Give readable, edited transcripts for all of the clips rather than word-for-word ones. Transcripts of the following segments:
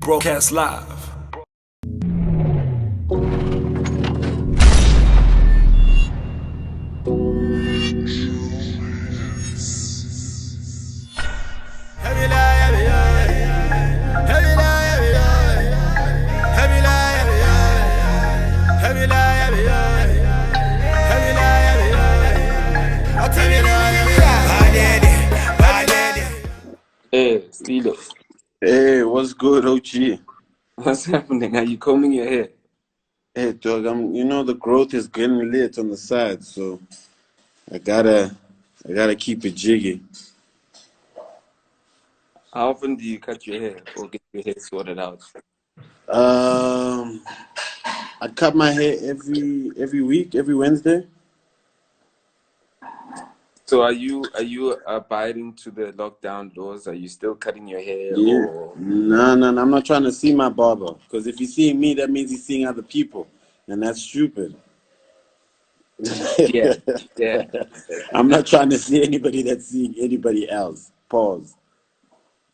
Broadcast live. Hey, Stilo, Hey, what's good, OG? what's happening? Are you combing your hair? Hey, dog, the growth is getting lit on the side, so I gotta keep it jiggy. How often do you cut your hair or get your hair sorted out? Um, I cut my hair every week, every Wednesday. So are you abiding to the lockdown laws? Are you still cutting your hair Yeah, or no, I'm not trying to see my barber, because if he's seeing me, that means he's seeing other people, and that's stupid. yeah, yeah. I'm not trying to see anybody that's seeing anybody else. Pause.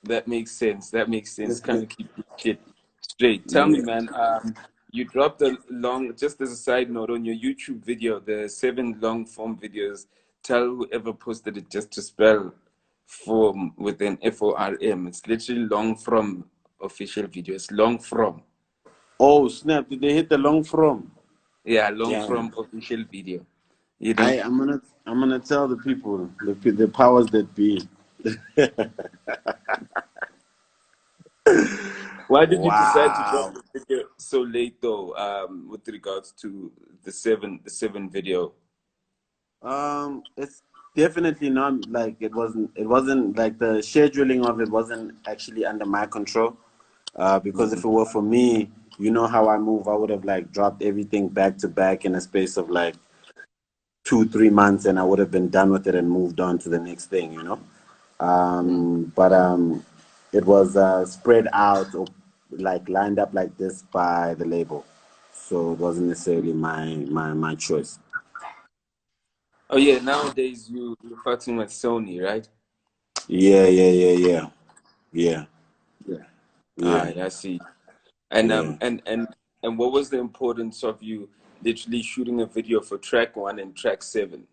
That makes sense. That makes sense. Kind of keep the shit straight. Tell me, Yeah. man, you dropped a long, just as a side note, on your YouTube video, the 7 long form videos. Tell whoever posted it just to spell form with an FORM. It's literally long from official videos. Long from. Oh, snap! Did they hit the long from? Yeah, long Yeah. from official video. You know? I'm gonna tell the people, the powers that be. Why did you decide to drop Wow. the video so late though, with regards to the seven video? It's definitely not like it wasn't like the scheduling of it wasn't actually under my control. Because if it were for me, you know how I move, I would have like dropped everything back to back in a space of like 2, 3 months, and I would have been done with it and moved on to the next thing, you know. Mm. But it was spread out or like lined up like this by the label, so it wasn't necessarily my choice. Oh yeah, nowadays you're fucking with Sony, right? Yeah, Yeah. yeah, I see. And yeah. and what was the importance of you literally shooting a video for track 1 and track 7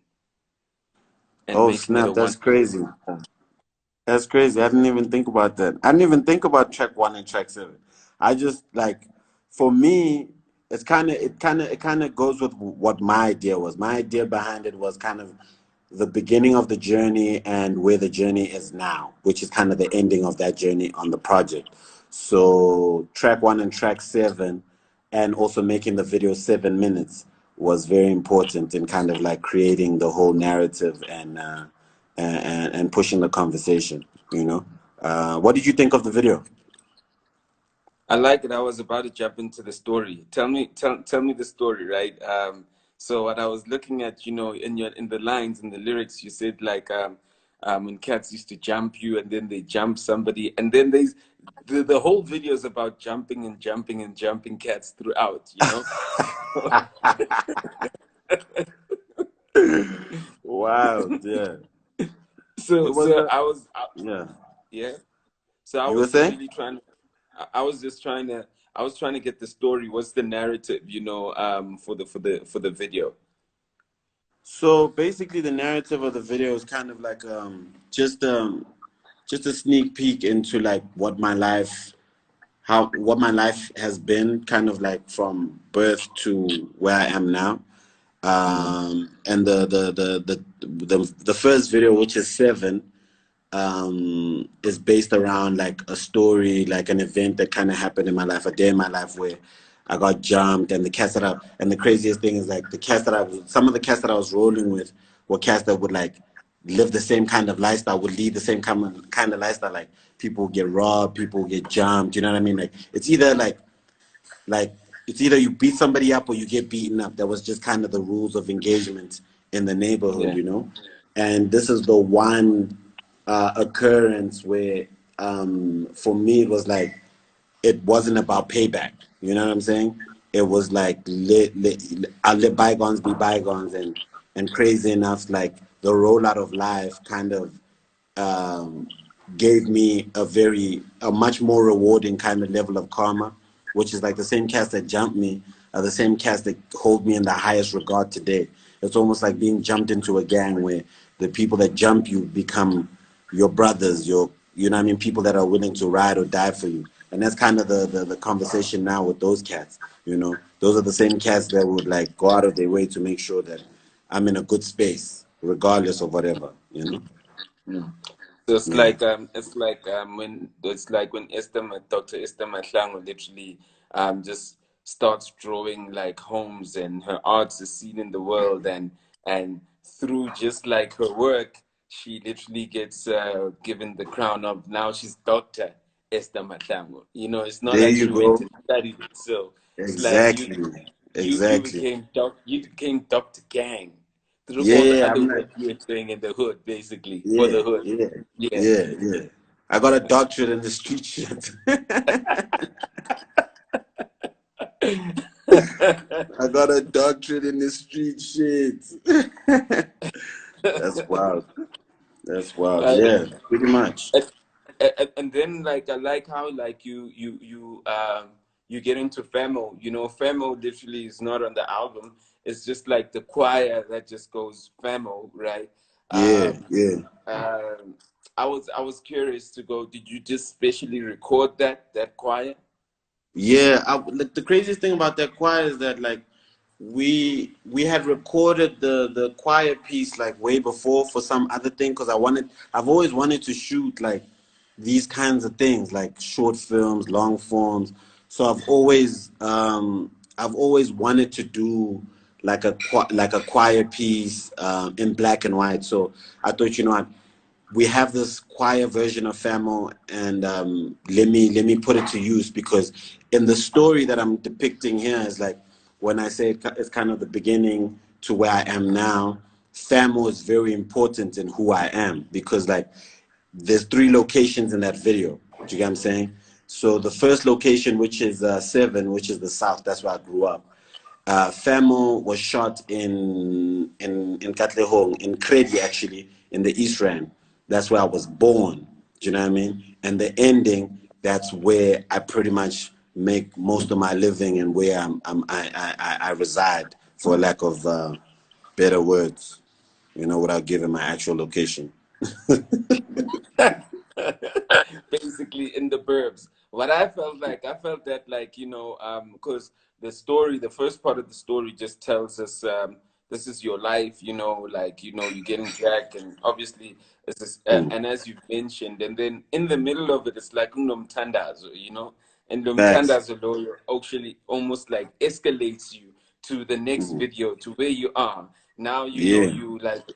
and Oh making it a snap, one? that's crazy. That's crazy. I didn't even think about that. I didn't even think about track one and track seven. I just like, for me, it kind of goes with what my idea was. My idea behind it was kind of the beginning of the journey and where the journey is now, which is kind of the ending of that journey on the project. So track one and track seven, and also making the video 7 minutes was very important in kind of like creating the whole narrative and pushing the conversation. You know, what did you think of the video? I like it. I was about to jump into the story. Tell me the story, right? So what I was looking at, in the lines in the lyrics, you said like when cats used to jump you, and then they jump somebody, and then the whole video is about jumping and jumping and jumping cats throughout, you know. Wow, yeah, it So was so a yeah. yeah. So I You were was saying? really trying. I was just trying to. I was trying to get the story. What's the narrative? For the video. So basically, the narrative of the video is kind of like just a sneak peek into like what my life has been, kind of like from birth to where I am now. And the first video, which is seven, is based around like a story, like an event that kind of happened in my life, a day in my life where I got jumped, and and the craziest thing is like some of the cats that I was rolling with were cats that would like live the same kind of lifestyle, would lead the same kind of lifestyle. Like people get robbed, people get jumped. You know what I mean? Like like it's either you beat somebody up or you get beaten up. That was just kind of the rules of engagement in the neighborhood, Yeah. you know. And this is the one occurrence where, for me, it was like it wasn't about payback. You know what I'm saying? It was like I let bygones be bygones, and crazy enough, like the rollout of life kind of um, gave me a much more rewarding kind of level of karma, which is like the same cats that jumped me are the same cats that hold me in the highest regard today. It's almost like being jumped into a gang where the people that jump you become your brothers, you know what I mean, people that are willing to ride or die for you. And that's kind of the conversation now with those cats, you know. Those are the same cats that would like go out of their way to make sure that I'm in a good space, regardless of whatever, you know. Mm. So Yeah. it's like when Dr. Esther Mahlangu literally just starts drawing like homes, and her art is seen in the world, and through just like her work, she literally gets given the crown of, now she's Dr. Esther Mahlangu. You know, it's not There like you she went go. and studied it. So it's like Exactly. Exactly. you became Dr. Gang through all the Yeah, other I'm like, work you were doing in the hood, basically, for yeah, the hood. yeah, Yeah. yeah, yeah. I got a doctorate in the street shit. I got a doctorate in the street shit. That's wild. That's wild. Uh, Yeah, pretty much. and, and then like I like how like you get into Famo. You know, Famo literally is not on the album. It's just like the choir that just goes Famo, right? Yeah, Um, yeah. um, I was curious to go. Did you just specially record that choir? Yeah, like the craziest thing about that choir is that like we had recorded the choir piece like way before for some other thing because I've always wanted to shoot like these kinds of things like short films, long forms. So I've always wanted to do like a choir piece in black and white. So I thought, you know what, we have this choir version of Famo, and let me put it to use because in the story that I'm depicting here is like when I say it's kind of the beginning to where I am now. Famo is very important in who I am because like there's three locations in that video. Do you get what I'm saying? So the first location, which is Seven, which is the south, that's where I grew up. Famo was shot in Katlehong, in Kredi actually, in the East Rand. That's where I was born. Do you know what I mean? And the ending, that's where I pretty much make most of my living and where I reside, for lack of better words, you know, without giving my actual location. Basically in the burbs. What I felt that like, because the first part of the story just tells us this is your life, like, you're getting back, and obviously this is, Mm. and as you mentioned, and then in the middle of it, it's like unomtandazo, and Facts. umtandazo lawyer actually almost like escalates you to the next Mm. video, to where you are now. Yeah.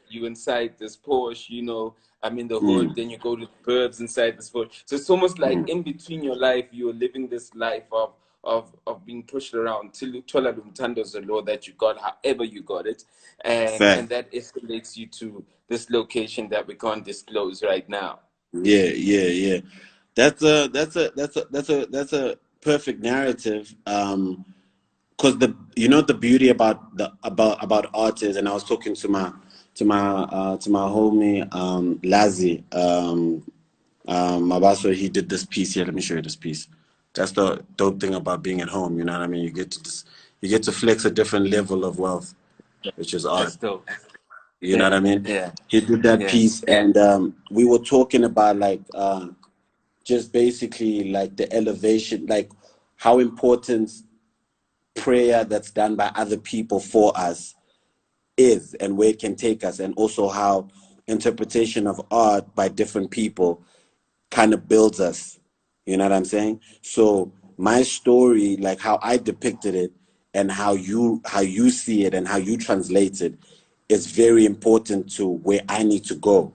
You inside this Porsche, I'm in the hood, Mm. then you go to the burbs inside this hood. So it's almost like Mm. in between your life, you're living this life of being pushed around till you tola lumtando's the law that you got, however you got it, and Fact. that escalates you to this location that we can't disclose right now. Yeah, yeah, yeah. That's a perfect narrative. Because the beauty about about art is, and I was talking to my homie Lazi Mabaso. He did this piece here. Let me show you this piece. That's the dope thing about being at home. You know what I mean? You get to flex a different level of wealth, which is art. That's dope. You know what I Yeah, mean? yeah, He did that yeah, piece, and we were talking about like just basically like the elevation, like how important prayer that's done by other people for us is and where it can take us, and also how interpretation of art by different people kind of builds us. You know what I'm saying? So my story, like how I depicted it and how you see it and how you translate it, is very important to where I need to go.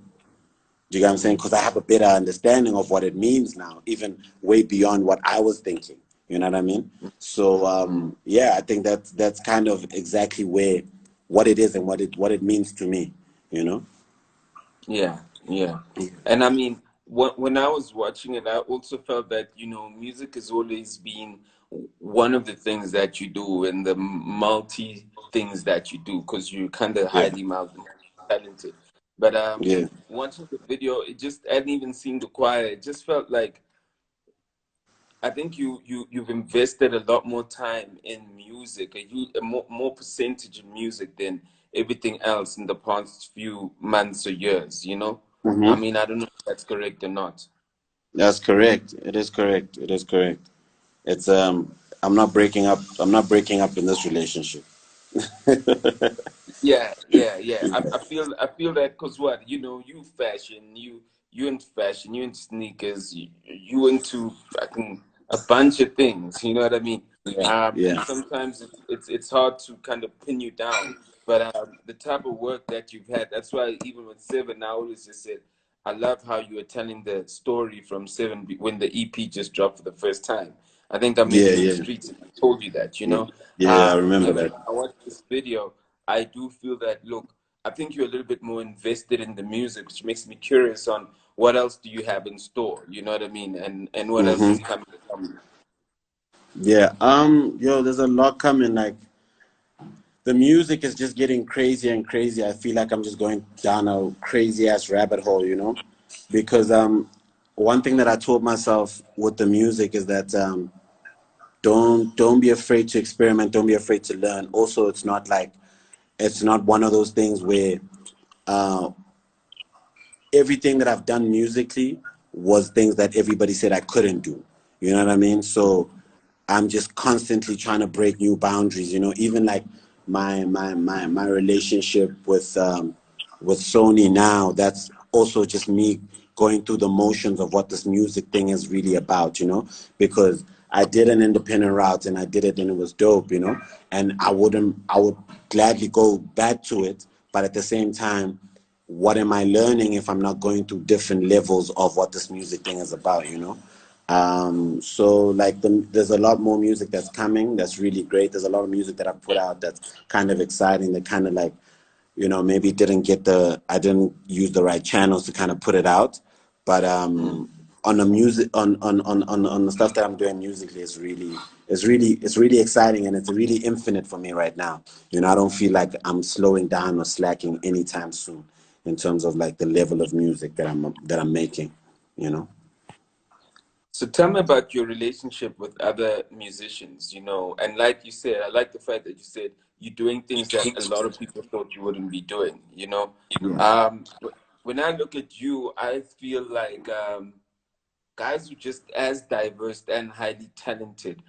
Do you get what I'm saying? Because I have a better understanding of what it means now, even way beyond what I was thinking. You know what I mean? So yeah, I think that's kind of exactly where what it is and what it means to me. You know? yeah, yeah. And I mean, when I was watching it, I also felt that, music has always been one of the things that you do, and the multi things that you do, because you're kind of Yeah. highly multi talented. But Yeah. watching the video, it just I hadn't even seen the choir. It just felt like I think you've invested a lot more time in music, a more percentage in music than everything else in the past few months or years. You know, I Hmm. mean, I don't know if that's correct or not. That's correct. It is correct. It is correct. It's I'm not breaking up. I'm not breaking up in this relationship. Yeah, yeah, yeah. I feel that because what you know, you fashion, you into fashion, you into sneakers, you into fucking a bunch of things. You know what I mean? Yeah. And Yeah. sometimes it's hard to kind of pin you down. But the type of work that you've had, that's why even with Seven, I always just said, I love how you were telling the story from Seven when the EP just dropped for the first time. I think I met Yeah. you in the Yeah. streets and I told you that, you Yeah. know. Yeah. I And remember when that. I watched this video, I do feel that, look, I think you're a little bit more invested in the music, which makes me curious on what else do you have in store, you know what I mean? And what else is Hmm. coming from you. Yeah. Yo, there's a lot coming. Like the music is just getting crazier and crazier. I feel like I'm just going down a crazy ass rabbit hole, you know, because one thing that I told myself with the music is that don't be afraid to experiment. Don't be afraid to learn. Also, it's not one of those things where uh, everything that I've done musically was things that everybody said I couldn't do. You know what I mean? So I'm just constantly trying to break new boundaries. You know, even like my relationship with Sony now. That's also just me going through the motions of what this music thing is really about. You know, because I did an independent route and I did it and it was dope. You know, and I would gladly go back to it, but at the same time, what am I learning if I'm not going through different levels of what this music thing is about, you know? So like there's a lot more music that's coming that's really great. There's a lot of music that I put out that's kind of exciting, that kind of like, you know, maybe I didn't use the right channels to kind of put it out. But Mm. on the music on the stuff that I'm doing musically it's really exciting, and it's really infinite for me right now. You know, I don't feel like I'm slowing down or slacking anytime soon in terms of like the level of music that I'm making, you know. So tell me about your relationship with other musicians, you know, and like you said, I like the fact that you said you're doing things that a lot of people thought you wouldn't be doing, you know. Yeah. When I look at you, I feel like guys who just as diverse and highly talented,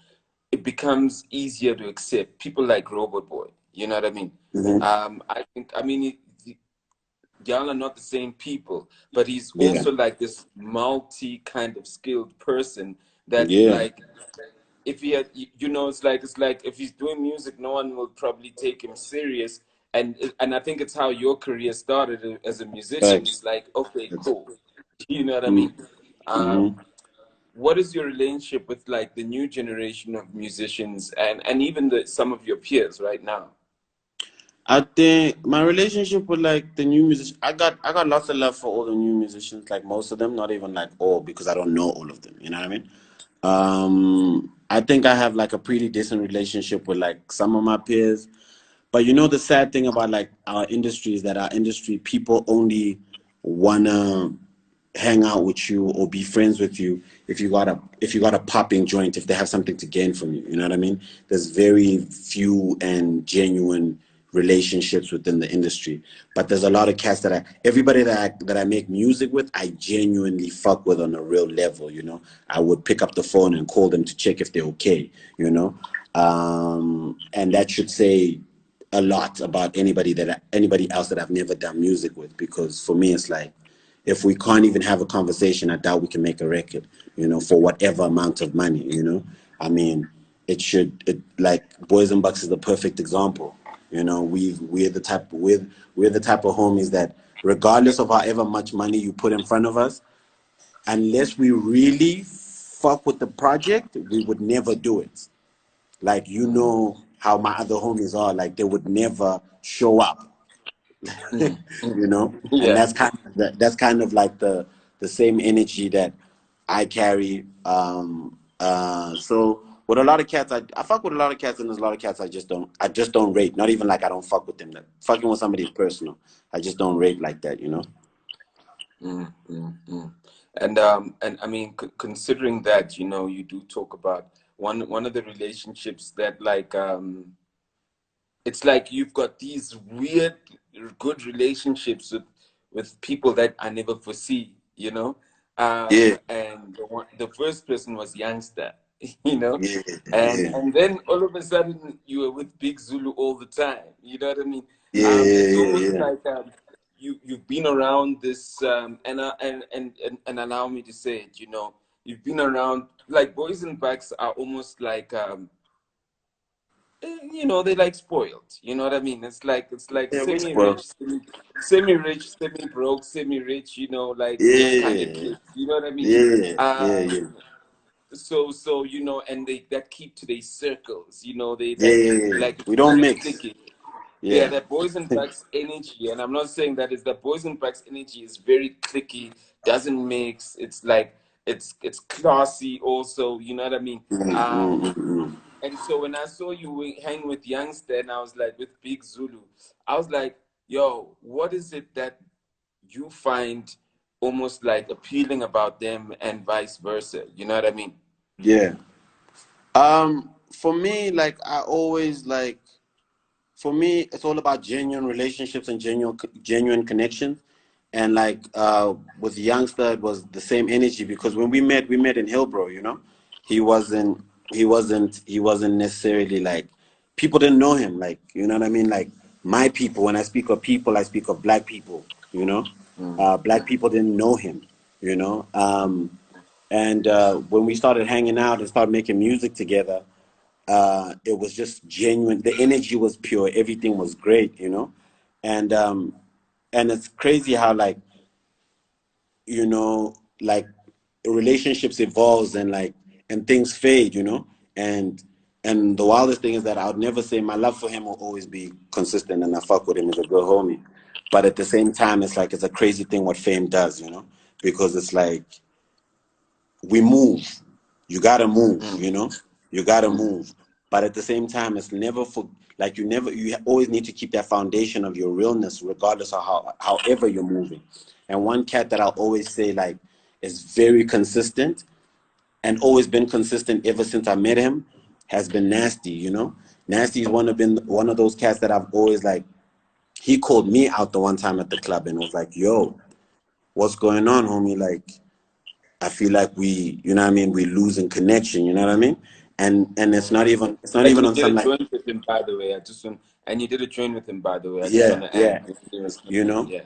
it becomes easier to accept. People like Robot Boy, you know what I mean? Hmm. I think, I mean, y'all are not the same people, but he's Yeah. also like this multi kind of skilled person that Yeah. like if he had you know it's like if he's doing music no one will probably take him serious and I think it's how your career started as a musician. Facts. It's like okay Facts. cool, you know what I mean. Mm-hmm. um what is your relationship with like the new generation of musicians and even some of your peers right now? I think my relationship with like the new musicians, I got lots of love for all the new musicians, like most of them, not even like all, because I don't know all of them. You know what I mean? I think I have like a pretty decent relationship with like some of my peers. But you know the sad thing about like our industry is that our industry people only wanna hang out with you or be friends with you if you got a popping joint, if they have something to gain from you. You know what I mean? There's very few and genuine relationships within the industry. But there's a lot of cats that everybody that I make music with, I genuinely fuck with on a real level, you know. I would pick up the phone and call them to check if they're okay, you know. And that should say a lot about anybody else that I've never done music with, because for me it's like if we can't even have a conversation, I doubt we can make a record, you know, for whatever amount of money, you know. I mean, like Boys and Bucks is the perfect example. You know, we're the type of homies that regardless of however much money you put in front of us, unless we really fuck with the project, we would never do it. Like, you know how my other homies are, like they would never show up. Mm, You know, and yeah. that's kind of like the same energy that I carry. So with a lot of cats, I fuck with a lot of cats, and there's a lot of cats I just don't rate. Not even like I don't fuck with them. Like, fucking with somebody is personal. I just don't rate like that, you know. Mm, mm, mm. And I mean, considering that, you know, you do talk about one of the relationships that it's like you've got these weird good relationships with people that I never foresee, you know. Yeah, And the first person was Youngster, you know, yeah, and yeah, and then all of a sudden you were with Big Zulu all the time, you know what I mean? yeah, yeah, It's yeah, almost yeah, like you've been around this and allow me to say it, you know, you've been around like boys and backs are almost like you know, they like spoiled, you know what I mean? It's like yeah. We spoil. semi-rich, semi-rich, semi-broke, semi-rich, you know, like those kind of Yeah, kids, you know what I mean? yeah, yeah, um yeah, so you know, and they that keep to their circles, you know, they yeah, yeah, yeah. like it's We don't very mix. clicky. Yeah, Yeah, that boys and backs energy, and I'm not saying that is that boys and backs energy is very clicky, doesn't mix. It's like it's classy also, you know what I mean? mm, mm, um mm, mm. and so when I saw you hang with Youngster, and I was like with Big Zulu, I was like, yo, what is it that you find almost like appealing about them and vice versa? You know what I mean? Yeah. For me, like I always like. For me, it's all about genuine relationships and genuine connections. And like with Youngster, it was the same energy because when we met in Hillbrow, you know. He wasn't he wasn't necessarily like people didn't know him, like, you know what I mean? Like my people, when I speak of people, I speak of black people, you know. Mm. Black people didn't know him, you know. And when we started hanging out and started making music together, it was just genuine. The energy was pure. Everything was great, you know. And and it's crazy how like, you know, like relationships evolves and like and things fade, you know. And and the wildest thing is that I would never say my love for him will always be consistent, and I fuck with him as a good homie. But at the same time, it's like it's a crazy thing what fame does, you know, because it's like we move. You gotta move, Mm. you know? You gotta Mm. move. But at the same time, it's never for like you always need to keep that foundation of your realness regardless of however you're moving. And one cat that I'll always say like is very consistent and always been consistent ever since I met him has been Nasty, you know? Nasty is one of those cats that I've always like he called me out the one time at the club and was like, yo, what's going on, homie? Like I feel like we, you know what I mean, we losing connection, you know what I mean? And Mm. it's not And even you on did a some like joint with him, by the way. And you did a joint with him, by the way. I just yeah, want to add. yeah, It was you funny. know? Yeah.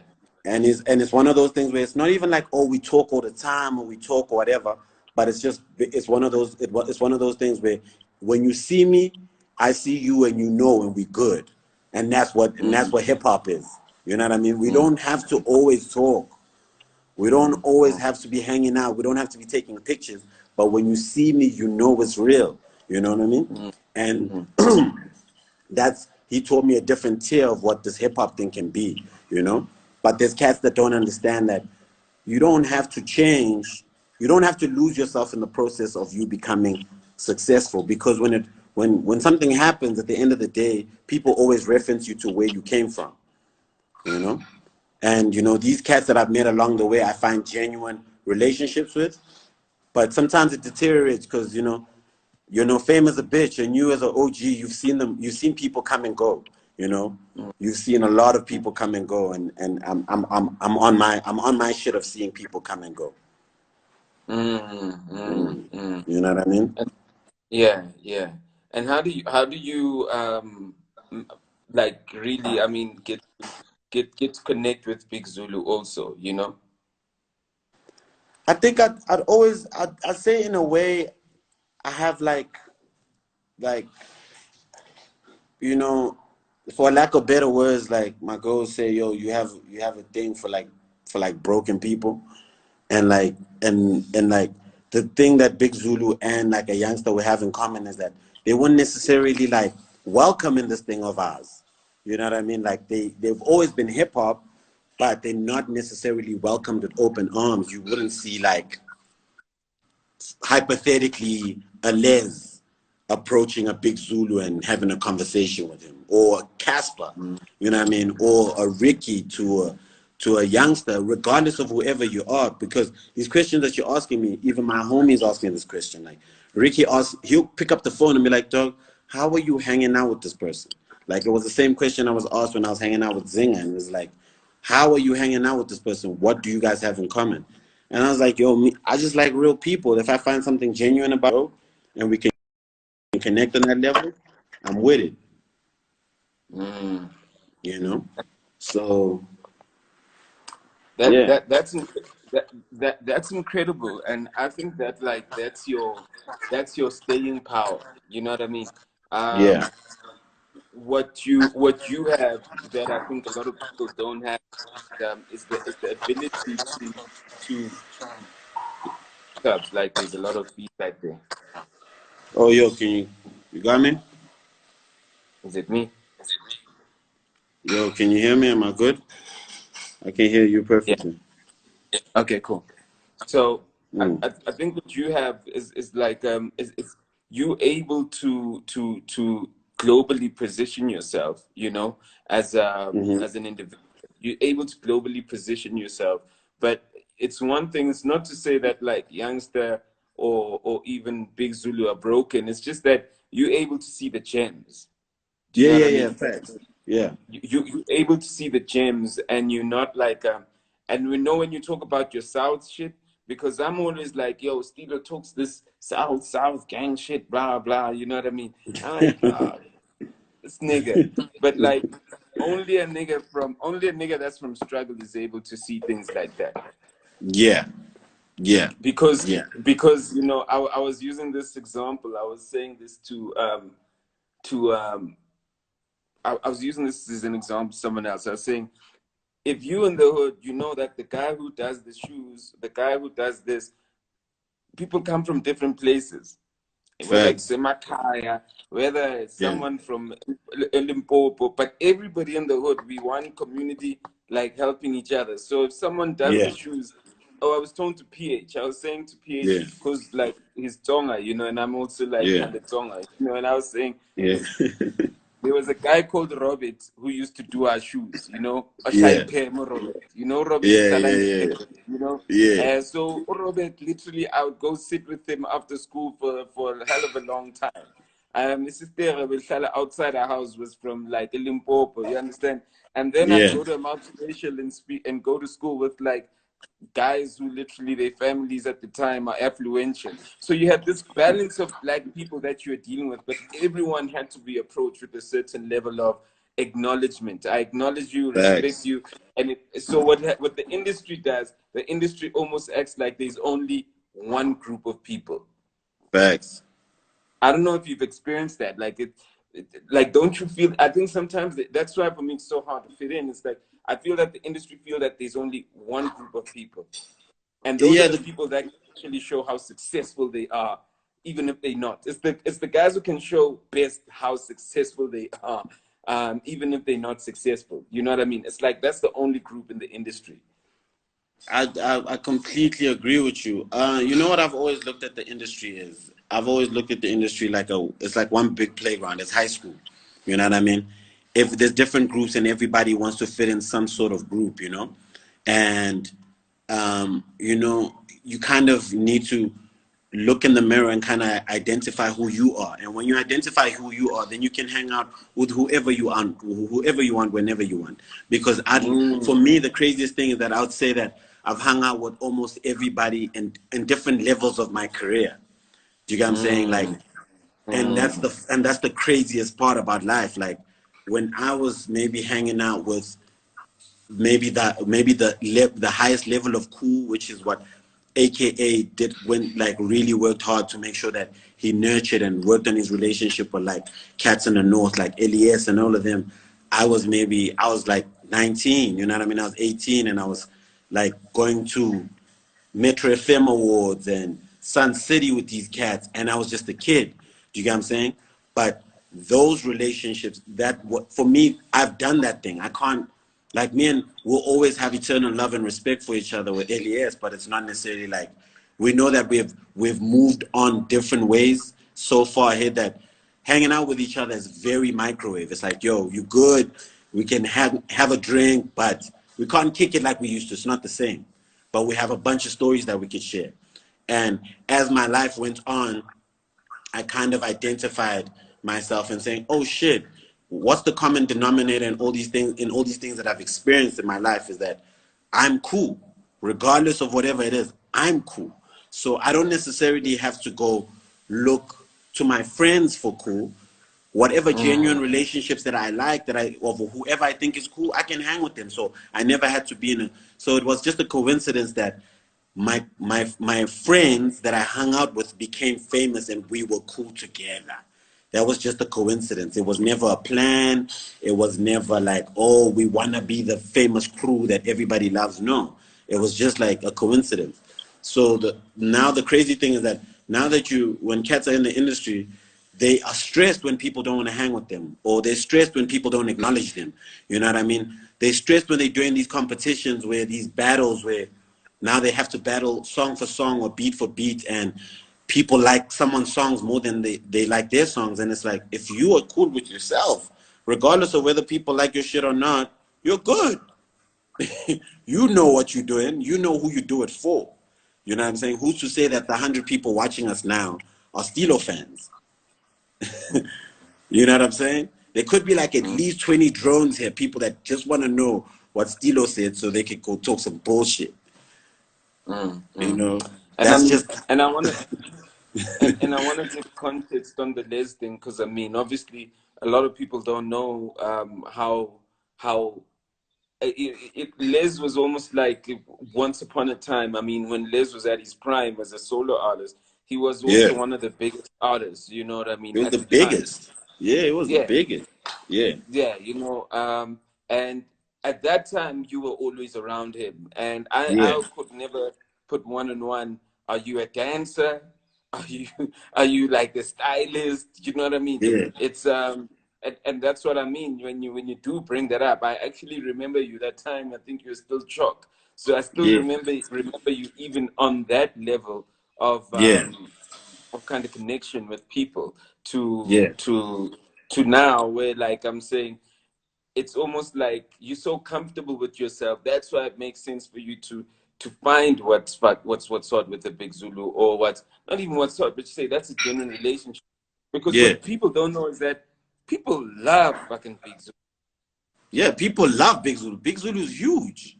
And it's one of those things where it's not even like, oh, we talk all the time or we talk or whatever, but it's just it's one of those it's one of those things where when you see me, I see you and you know and we good. And that's Mm. what hip hop is. You know what I mean? We Mm. don't have to always talk. We don't Mm. always Mm. have to be hanging out. We don't have to be taking pictures. But when you see me, you know it's real. You know what I mean? Mm. And Mm. that's he taught me a different tier of what this hip hop thing can be. You know. But there's cats that don't understand that you don't have to change. You don't have to lose yourself in the process of you becoming successful because when something happens at the end of the day, people always reference you to where you came from. You know. And you know, these cats that I've met along the way, I find genuine relationships with. But sometimes it deteriorates because you know, fame is a bitch, and you as an OG, you've seen people come and go. You know, Mm. you've seen a lot of people come and go, and I'm on my shit of seeing people come and go. Mm. Mm. Mm. Mm. You know what I mean? And yeah, yeah. And how do you m- like really, I mean, get to connect with Big Zulu also, you know? I think I'd say in a way I have like you know, for lack of better words, like my girls say, yo, you have a thing for like broken people, and like and like the thing that Big Zulu and like a youngster would have in common is that they wouldn't necessarily like welcome in this thing of ours. You know what I mean? Like they've always been hip hop, but they're not necessarily welcomed with open arms. You wouldn't see like hypothetically a Les. approaching a big Zulu and having a conversation with him, or Casper, you know what I mean, or a Ricky to a youngster, regardless of whoever you are, because these questions that you're asking me, even my homies asking this question, like Ricky asks, he'll pick up the phone and be like, dog, how are you hanging out with this person? Like it was the same question I was asked when I was hanging out with Zinga, and it was like, how are you hanging out with this person? What do you guys have in common? And I was like, yo, I just like real people. If I find something genuine about it, and we can connect on that level, I'm with it. Mm. You know, so That yeah, that that's inc- that's incredible, and I think that like that's your staying power. You know what I mean? yeah, Um, what you have that I think a lot of people don't have, is the ability to like there's a lot of feedback there. oh yo, you got me? Is it me? Yo, can you hear me? Am I good? I can hear you Yeah. perfectly. Okay. Cool. So Mm. I think what you have is like is you able to globally position yourself, Mm-hmm. as an individual. You're able to globally position yourself. But it's one thing, it's not to say that like youngster or even Big Zulu are broken. It's just that you're able to see the gems. Do you Yeah, know what yeah, I yeah, mean? facts. Yeah, You're able to see the gems, and you're not like and we know when you talk about your South shit, because I'm always like, yo, Stilo talks this South gang shit, blah blah, you know what I mean? I'm like, this nigga. But like only a nigga that's from struggle is able to see things like that. yeah, yeah, because yeah. because I was using this example. I was saying this to I was using this as an example to someone else. I was saying, if you in the hood, you know that the guy who does the shoes, the guy who does this, people come from different places. Whether it's Facts. Semakaya, whether it's Yeah, someone from Limpopo, but everybody in the hood, we one community, like helping each other. So if someone does the yeah, shoes, oh, I was told to PH. I was saying to PH yeah, because like he's Tonga, and I'm also like yeah, under Tonga, and I was saying yeah, there was a guy called Robert who used to do our shoes, a yeah, Shaipemo Robert. Robert yeah, Usalandeke, yeah, yeah, So Robert, literally, I would go sit with him after school for a hell of a long time. My sister outside our house was from like Limpopo, you understand? And then I'd yeah, go to a multiracial and speak and go to school with like guys who literally their families at the time are affluential. So you had this balance of black people that you were dealing with, but everyone had to be approached with a certain level of acknowledgement. I acknowledge you, respect facts, you, and so what the industry does, the industry almost acts like there's only one group of people. facts. I don't know if you've experienced that. Like like don't you feel? I think sometimes that's why for me it's so hard to fit in. It's like I feel that the industry feel that there's only one group of people, and those are Yeah, the people that can actually show how successful they are, even if they're not. It's the guys who can show best how successful they are, even if they're not successful. You know what I mean? It's like that's the only group in the industry. I completely agree with you. You know what I've always looked at the industry is? I've always looked at the industry like it's like one big playground. It's high school. You know what I mean? If there's different groups and everybody wants to fit in some sort of group, and you kind of need to look in the mirror and kind of identify who you are. And when you identify who you are, then you can hang out with whoever you want, whenever you want. Because for Mm, me, the craziest thing is that I would say that I've hung out with almost everybody in different levels of my career. Do you get what I'm saying? Like, mm, and mm, that's the craziest part about life. Like, when I was maybe hanging out with maybe the highest level of cool, which is what AKA did, when like really worked hard to make sure that he nurtured and worked on his relationship with like cats in the north, like Elias and all of them. I was like 19, you know what I mean? I was 18 and I was like going to Metro FM Awards and Sun City with these cats, and I was just a kid. Do you get what I'm saying? But those relationships, for me, I've done that thing. I can't, like, me and we'll always have eternal love and respect for each other with LES, but it's not necessarily like we know that we've moved on different ways so far ahead that hanging out with each other is very microwave. It's like, yo, you good? We can have a drink, but we can't kick it like we used to. It's not the same. But we have a bunch of stories that we could share. And as my life went on, I kind of identified myself and saying, "Oh shit, what's the common denominator in all these things? In all these things that I've experienced in my life is that I'm cool, regardless of whatever it is. I'm cool. So I don't necessarily have to go look to my friends for cool. Whatever genuine relationships that I like, that I or whoever I think is cool, I can hang with them. So I never had to be in a. So it was just a coincidence that my friends that I hung out with became famous and we were cool together. That was just a coincidence. It was never a plan. It was never like, oh, we want to be the famous crew that everybody loves. No, it was just like a coincidence. So now the crazy thing is that now that when cats are in the industry, they are stressed when people don't want to hang with them, or they're stressed when people don't acknowledge them. You know what I mean? They're stressed when they're doing these competitions where these battles where now they have to battle song for song or beat for beat, and people like someone's songs more than they like their songs. And it's like, if you are cool with yourself, regardless of whether people like your shit or not, you're good. You know what you're doing. You know who you do it for. You know what I'm saying? Who's to say that the 100 people watching us now are Stilo fans? You know what I'm saying? There could be like at least 20 drones here, people that just want to know what Stilo said so they can go talk some bullshit. You know, And that's just and I want to and I want to give context on the Les thing, because I mean, obviously, a lot of people don't know how Les was almost like once upon a time. I mean, when Les was at his prime as a solo artist, he was yeah. also one of the biggest artists. You know what I mean? It was At the the time, biggest. Yeah, it was the yeah, biggest. Yeah, yeah, and at that time you were always around him, and yeah, I could never put one on one. Are you a dancer? Are you are you like a stylist? You know what I mean? yeah, It's and that's what I mean when you do bring that up. I actually remember you that time. I think you were still shocked. So I still yeah, remember you even on that level yeah, of kind of connection with people yeah, to now, where like I'm saying, it's almost like you're so comfortable with yourself. That's why it makes sense for you to find what's hot with the Big Zulu, or what's not even what's hot, but you say that's a genuine relationship. Because yeah, what people don't know is that people love fucking Big Zulu. yeah. People love Big Zulu. Big Zulu is huge.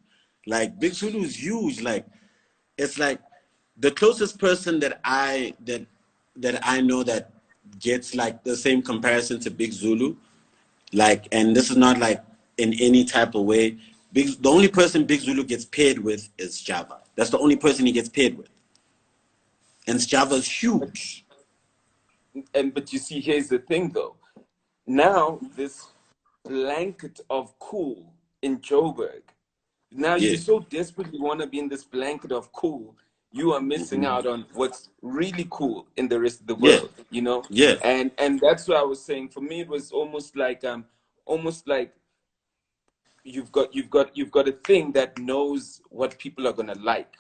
Like Big Zulu is huge. Like it's like the closest person that I know that gets like the same comparison to Big Zulu. Like, and this is not like in any type of way. The only person Big Zulu gets paired with is Java. That's the only person he gets paired with. And Java's huge. But you see, here's the thing though. Now this blanket of cool in Joburg. Now you Yeah. so desperately want to be in this blanket of cool, you are missing Hmm. out on what's really cool in the rest of the Yeah. world, you know? Yeah. And that's what I was saying. For me, it was almost like you've got a thing that knows what people are gonna like,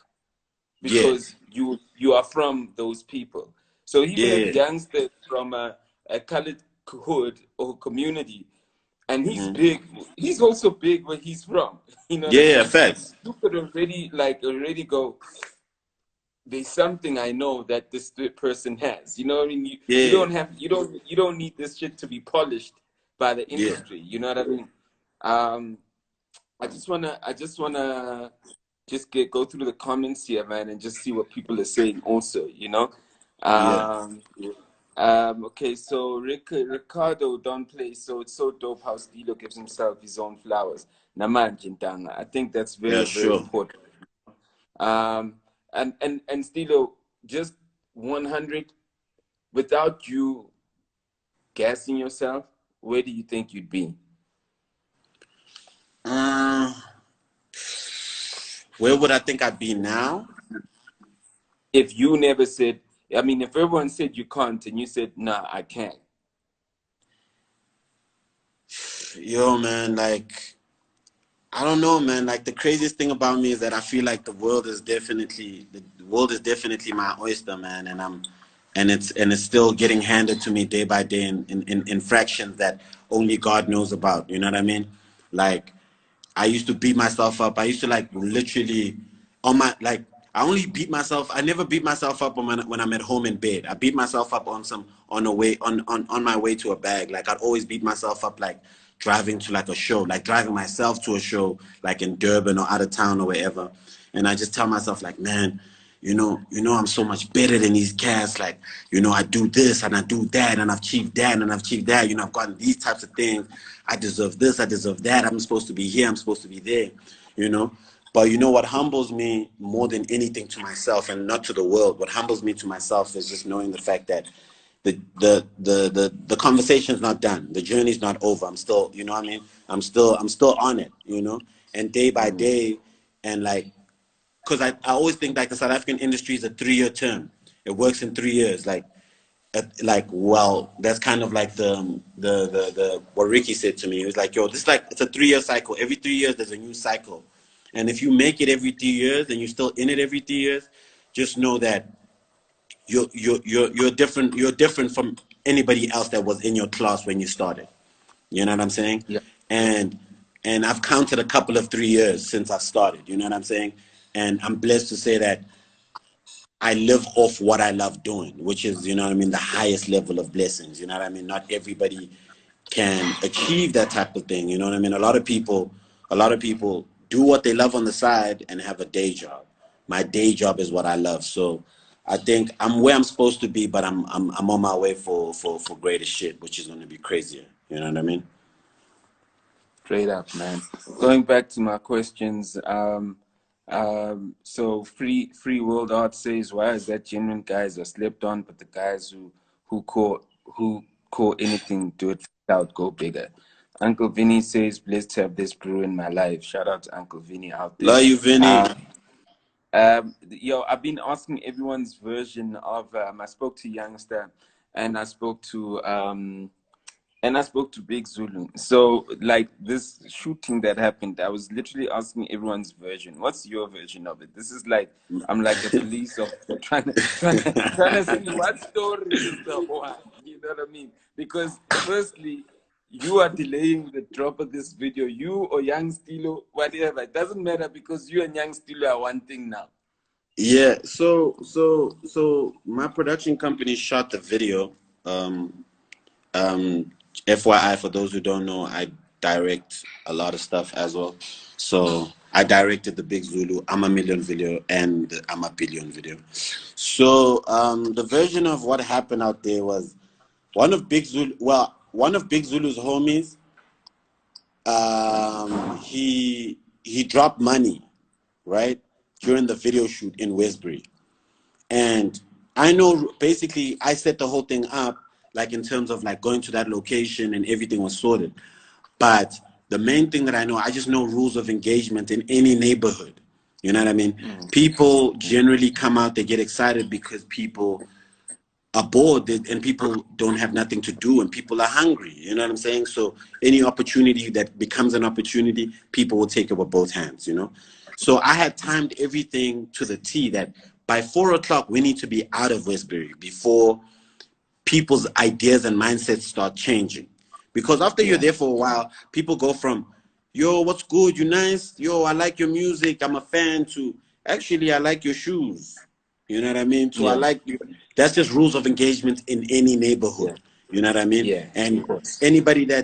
Yeah. because you are from those people. So even a Yeah. youngster from a colored hood or community, and he's Hmm. big, he's also big where he's from. You know what Yeah. I Yeah. mean? Facts. You could already go, there's something I know that this person has. You know what I mean? You Yeah. don't have you don't need this shit to be polished by the Yeah. industry. You know what I mean? Um, I just wanna just go through the comments here, man, and just see what people are saying. Also, you know. Yeah. Um, okay, so Ricardo don't play. So it's so dope how Stilo gives himself his own flowers. Naman Jintanga. I think that's Yeah. very, very Sure. important. Um, and Stilo, just 100, without you gassing yourself, where do you think you'd be? Uh, where would I think I'd be now? If you never said, I mean, if everyone said you can't and you said, nah, I can't. Yo, man. Like, I don't know, man. Like the craziest thing about me is that I feel like the world is definitely my oyster, man. And and it's still getting handed to me day by day in fractions that only God knows about. You know what I mean? Like, I used to beat myself up. I used to like literally on my like. I only beat myself. I never beat myself up when I'm at home in bed. I beat myself up on a way on my way to a bag. Like, I'd always beat myself up like driving to like a show, like driving myself to a show like in Durban or out of town or wherever. And I just tell myself like, man, I'm so much better than these cats. Like, I do this and I do that and I've achieved that and I've achieved that. I've gotten these types of things. I deserve this. I deserve that. I'm supposed to be here. I'm supposed to be there. You know. But what humbles me more than anything to myself and not to the world. What humbles me to myself is just knowing the fact that the conversation's not done. The journey's not over. I'm still, you know what I mean? I'm still on it. And day by day, and like, because I always think like the South African industry is a 3-year term. It works in 3 years. Well, that's kind of like the what Ricky said to me. He was like, yo, this is like, it's a 3-year cycle. Every 3 years there's a new cycle. And if you make it every 3 years and you're still in it every 3 years, just know that you're different. You're different from anybody else that was in your class when you started. You know what I'm saying? Yeah. And I've counted a couple of 3 years since I started. You know what I'm saying? And I'm blessed to say that I live off what I love doing, which is, you know what I mean, the highest level of blessings. You know what I mean? Not everybody can achieve that type of thing. You know what I mean? A lot of people do what they love on the side and have a day job. My day job is what I love. So I think I'm where I'm supposed to be, but I'm on my way for greater shit, which is going to be crazier. You know what I mean? Straight up, man. Going back to my questions, so free world art says, why is that genuine guys are slept on, but the guys who call anything, do it out, go bigger. Uncle Vinny says, blessed to have this brew in my life. Shout out to Uncle Vinny out there. Love you, Vinny. Yo, I've been asking everyone's version of. I spoke to Youngster, and I spoke to Big Zulu. So, like this shooting that happened, I was literally asking everyone's version. What's your version of it? This is like I'm like a police officer trying to see what story is the one. You know what I mean? Because firstly, you are delaying the drop of this video. You or Young Stilo, whatever. It doesn't matter because you and Young Stilo are one thing now. Yeah. So my production company shot the video. Um, FYI, for those who don't know, I direct a lot of stuff as well. So I directed the Big Zulu, I'm a Million video, and the I'm a Billion video. So the version of what happened out there was one of Big Zulu's homies. He dropped money, right, during the video shoot in Westbury. And I know basically I set the whole thing up, like in terms of like going to that location and everything was sorted. But the main thing that I know, I just know rules of engagement in any neighborhood. You know what I mean? People generally come out, they get excited because people are bored and people don't have nothing to do and people are hungry. You know what I'm saying? So any opportunity that becomes an opportunity, people will take it with both hands. So I had timed everything to the T that by 4 o'clock, we need to be out of Westbury before people's ideas and mindsets start changing. Because after you're there for a while, people go from, yo, what's good? You nice? Yo, I like your music. I'm a fan, to actually, I like your shoes. You know what I mean? So I Yeah, like you. That's just rules of engagement in any yeah, neighborhood. You know what I mean? yeah, of And course. anybody knows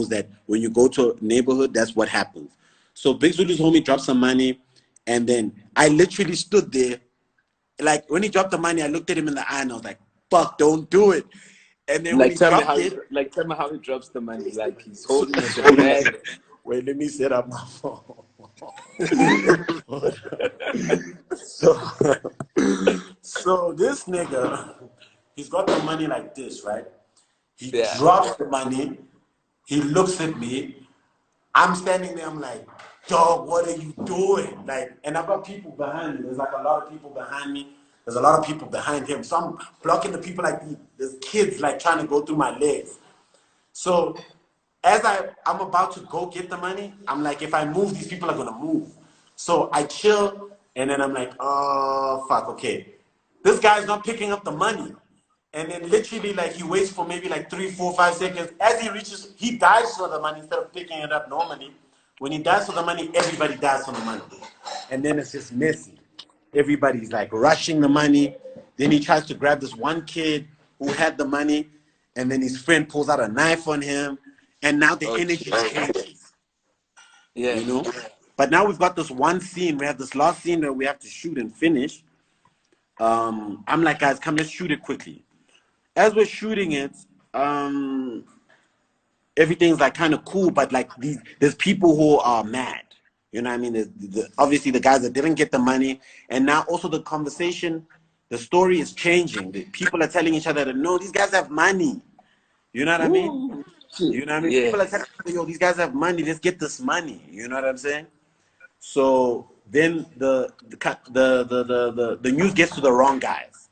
that when you go to a neighborhood, that's what happens. So Big Zulu's homie dropped some money, and then I literally stood there. Like when he dropped the money, I looked at him in the eye and I was like, "Fuck, don't do it." And then when Like he tell me dropped how it, tell me how he drops the money. Like he's so, holding it in a bag. wait, let me set up my phone. so, so this nigga, he's got the money like this, right? He Yeah. drops the money. He looks at me. I'm standing there. I'm like, dog, what are you doing? Like, and I've got people behind me. There's like a lot of people behind me. There's a lot of people behind him. So I'm blocking the people like there's kids like trying to go through my legs. So as I'm about to go get the money, I'm like, if I move, these people are gonna move. So I chill, and then I'm like, oh fuck, okay. This guy's not picking up the money. And then literally, like, he waits for maybe like 3, 4, 5 seconds. As he reaches, he dives for the money instead of picking it up normally. When he dives for the money, everybody dives for the money. And then it's just messy. Everybody's like rushing the money. Then he tries to grab this one kid who had the money. And then his friend pulls out a knife on him. And now the Oh, energy changes, yeah. you know? But now we've got this one scene. We have this last scene that we have to shoot and finish. I'm like, guys, come, let's shoot it quickly. As we're shooting it, everything's like kind of cool, but like there's people who are mad. You know what I mean? Obviously the guys that didn't get the money, and now also the conversation, the story is changing. The people are telling each other that no, these guys have money. You know what I mean? Ooh, You know what I mean? yeah. People are telling each other, yo, these guys have money. Let's get this money. You know what I'm saying? So then the news gets to the wrong guys.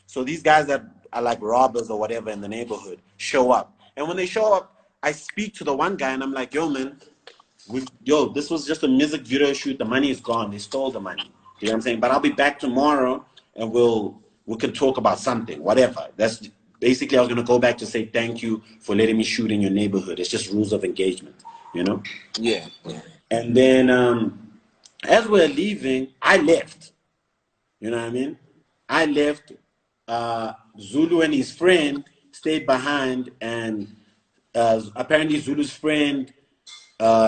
So these guys that are like robbers or whatever in the neighborhood show up. And when they show up, I speak to the one guy and I'm like, yo, man, this was just a music video shoot. The money is gone. They stole the money. You know what I'm saying? But I'll be back tomorrow and we can talk about something, whatever. That's basically, I was going to go back to say thank you for letting me shoot in your neighborhood. It's just rules of engagement, you know? Yeah. Yeah. And then as we're leaving, I left. You know what I mean? I left. Zulu and his friend stayed behind, and apparently Zulu's friend,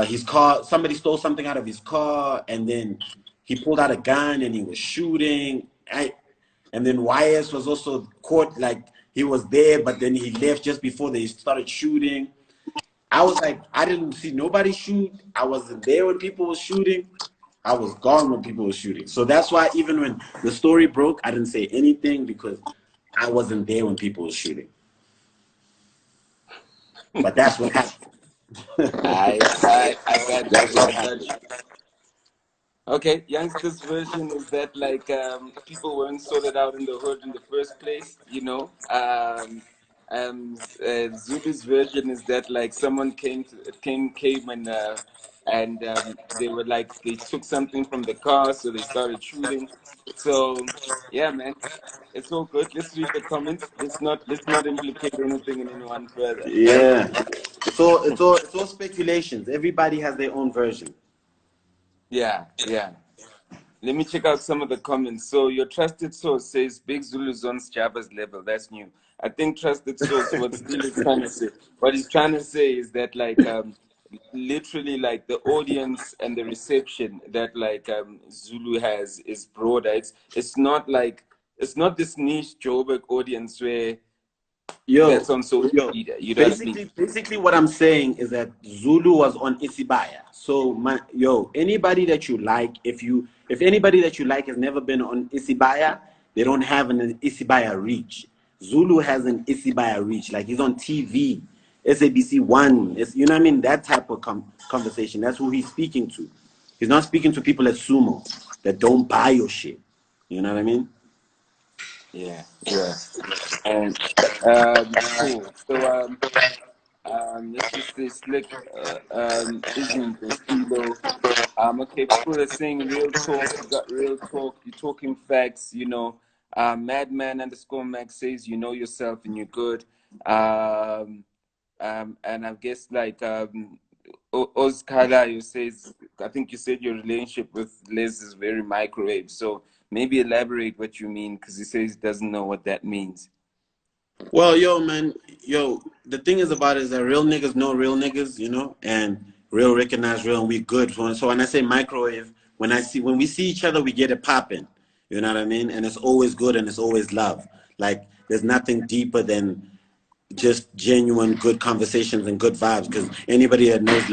his car, somebody stole something out of his car, and then he pulled out a gun and he was shooting. And then YS was also caught, like he was there, but then he left just before they started shooting. I was like, I didn't see nobody shoot. I wasn't there when people were shooting. I was gone when people were shooting. So that's why even when the story broke, I didn't say anything because I wasn't there when people were shooting. But that's what happened. I got That's you. what I got happened. you. Okay, youngsters version is that like people weren't sorted out in the hood in the first place, you know. Zulu's version is that like someone came and they were like they took something from the car, so they started shooting. So yeah, man, it's all good. Let's read the comments. Let's not implicate anything in anyone further, right? Yeah. It's all speculations. Everybody has their own version. Yeah, yeah. Let me check out some of the comments. So your trusted source says Big Zulu's on Java's level. That's new. I think trusted source, what Steve is trying to say, what he's trying to say is that like literally like the audience and the reception that like Zulu has is broader. It's not this niche Joburg audience where Yo, that's on social yo. media. You know what I mean? Basically, what I'm saying is that Zulu was on Isibaya. So, anybody that you like, if anybody that you like has never been on Isibaya, they don't have an Isibaya reach. Zulu has an Isibaya reach. Like he's on TV, SABC One. You know what I mean? That type of conversation. That's who he's speaking to. He's not speaking to people at Sumo that don't buy your shit. You know what I mean? Yeah, yeah. And cool. So let's just say Slick isn't the Stilo. Okay, people are saying real talk. You got real talk. You're talking facts. You know, Madman underscore Max says you know yourself and you're good. And I guess like Oskala, you says I think you said your relationship with Liz is very microwave. So maybe elaborate what you mean because he says he doesn't know what that means. Well, yo, man, the thing is about it is that real niggas know real niggas, you know, and real recognize real, and we good. So when I say microwave, when we see each other, we get it popping. You know what I mean? And it's always good and it's always love. Like there's nothing deeper than just genuine good conversations and good vibes. Because anybody that knows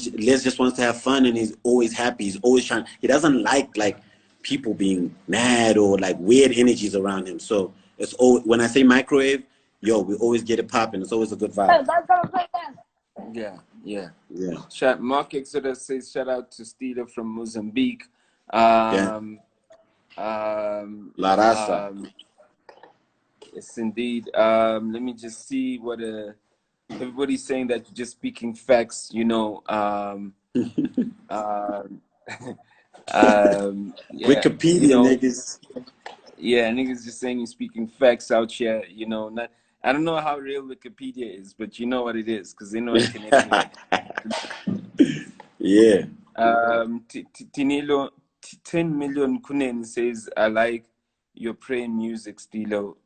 Les just wants to have fun and he's always happy. He's always trying. He doesn't like people being mad or like weird energies around him. So it's always, when I say microwave, we always get it popping. It's always a good vibe. Yeah, yeah. Yeah. Mark Exodus says shout out to Stilo from Mozambique. Yeah. Um, um, La Raza. um, yes, indeed. Let me just see what everybody's saying that you're just speaking facts. You know. Um, yeah. You Wikipedia know. niggas. Yeah, niggas just saying you're speaking facts out here. You know, not. I don't know how real Wikipedia is, but you know what it is because they know a Canadian like. Yeah. Tinilo 10 million Kunen says I like your praying music, Stilo.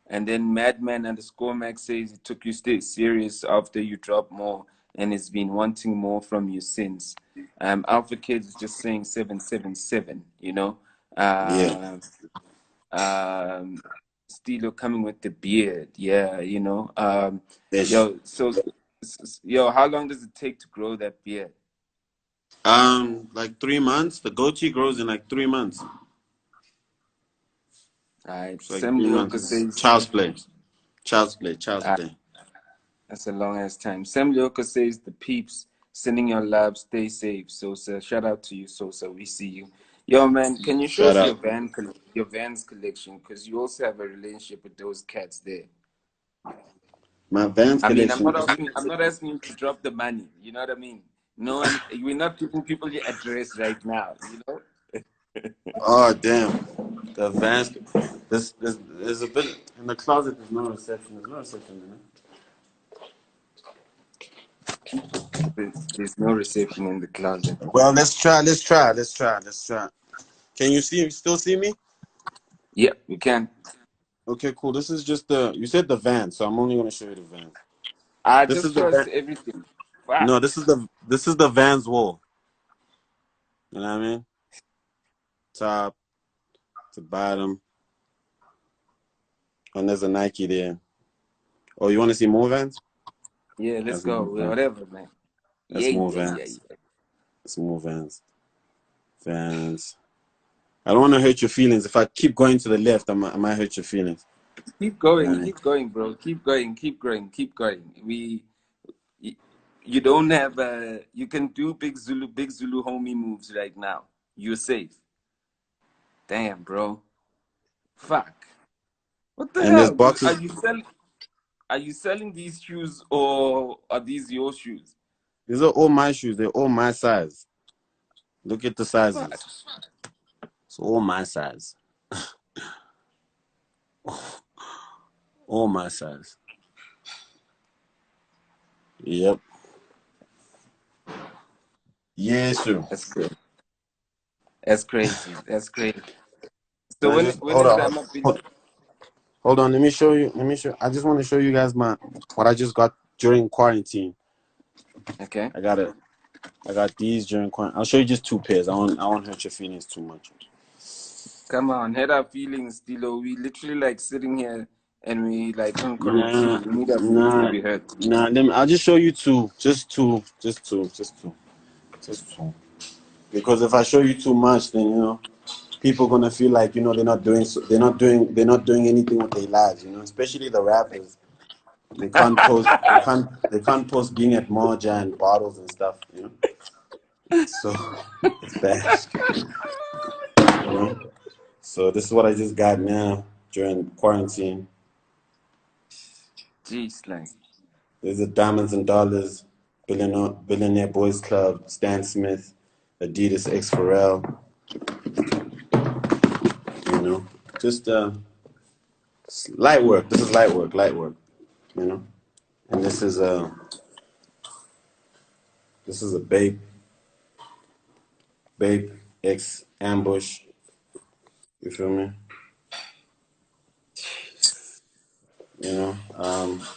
And then Madman underscore Max says it took you stay serious after you dropped more and has been wanting more from you since. Alpha Kids is just saying 777, you know. Yeah. Uh, um, Stilo coming with the beard, yeah, you know. Ish. Yo, so, yo, how long does it take to grow that beard? Like 3 months. The goatee grows in like 3 months. All right, It's like Sam 3 months. Lioka It's says, child's play. Child's play. Child's uh, play. that's a long ass time. Sam Lioka says, the peeps sending your love, stay safe. Sosa, shout out to you, Sosa. We see you. Yo, man, can you show Shout us out. your Vans collection? Because you also have a relationship with those cats there. My Vans I mean, collection. I'm not asking you to drop the money. You know what I mean? No one, we're not giving people your address right now. You know? Oh damn. The Vans. There's a bit in the closet. There's no reception. There's no reception in it. There's no reception in the closet. Well, let's try. Let's try. Let's try. Let's try. Can you see? Still see me? Yeah, we can. Okay, cool. This is just the. You said the van, so I'm only gonna show you the van. I This is just the show us van. everything. Fuck. No, this is the van's wall. You know what I mean? Top to bottom, and there's a Nike there. Oh, you want to see more vans? Yeah, let's That's go. more vans. Whatever, man. That's Yeah, more yeah, yeah, vans. yeah. That's more vans. Vans. I don't want to hurt your feelings. If I keep going to the left, I might hurt your feelings. You know what I mean? Keep going, bro. Keep going, keep going, keep going. Y- you don't have you can do big Zulu homie moves right now. You're safe. Damn, bro. Fuck. What the And there's hell? boxes. Are you selling these shoes or are these your shoes? These are all my shoes. They're all my size. Look at the Fuck. sizes. It's all my size. All my size. Yep. Yes, sir. That's crazy. That's crazy. That's crazy. Can So I just when hold is on? that not been Hold on. Let me show you. Let me show. I just want to show you guys what I just got during quarantine. okay? I got it. I got these during quarantine. I'll show you just two pairs. I won't hurt your feelings too much. Come on, head our feelings, Stilo. We literally like sitting here and we like Nah, we need our feelings to nah, be heard. nah. I'll just show you two. Just two. Just two. Just two. Just two. Because if I show you too much, then people gonna feel like they're not doing anything with their lives. Especially the rappers. They can't post. They can't post being at Moja and bottles and stuff. So it's bad. You know. So this is what I just got now during quarantine. Jeez, like There's a Diamonds and Dollars, Billionaire Boys Club, Stan Smith, Adidas X Pharrell. You know, just light work. This is light work. Light work. You know, and this is a Bape X Ambush. You feel me?